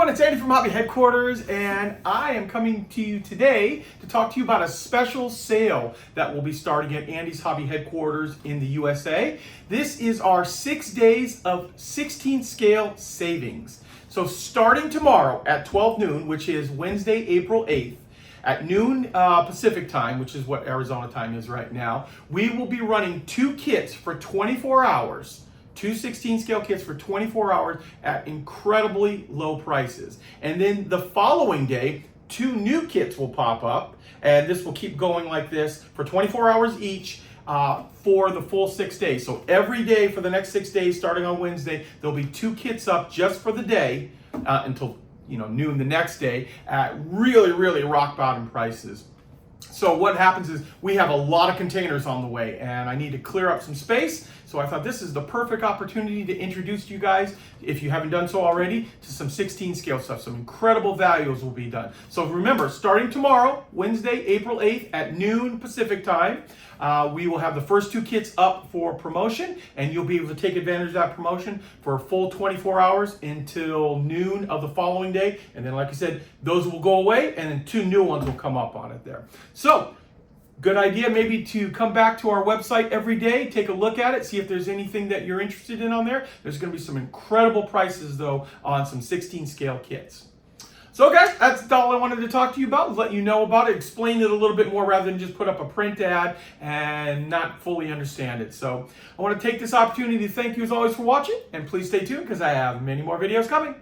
everyone, it's Andy from Hobby Headquarters, and I am coming to you today to talk to you about a special sale that will be starting at Andy's Hobby Headquarters in the USA. This is our 6 days of 16 scale savings. So starting tomorrow at 12 noon, which is Wednesday, April 8th, at noon Pacific time, which is what Arizona time is right now, we will be running 2 kits for 24 hours. 2 16 scale kits for 24 hours at incredibly low prices. And then the following day, 2 new kits will pop up, and this will keep going like this for 24 hours each for the full 6 days. So every day for the next 6 days, starting on Wednesday, there'll be 2 kits up just for the day until noon the next day at really rock bottom prices. So what happens is we have a lot of containers on the way, and I need to clear up some space. So I thought this is the perfect opportunity to introduce you guys, if you haven't done so already, to some 16 scale stuff. Some incredible values will be done. So remember, starting tomorrow, Wednesday, April 8th at noon Pacific time, we will have the first 2 kits up for promotion, and you'll be able to take advantage of that promotion for a full 24 hours until noon of the following day. And then, like I said, those will go away, and then 2 new ones will come up on it there. So, good idea maybe to come back to our website every day, take a look at it, see if there's anything that you're interested in on there. There's going to be some incredible prices, though, on some 16 scale kits. So guys, that's all I wanted to talk to you about, let you know about it, explain it a little bit more rather than just put up a print ad and not fully understand it. So I want to take this opportunity to thank you as always for watching, and please stay tuned because I have many more videos coming.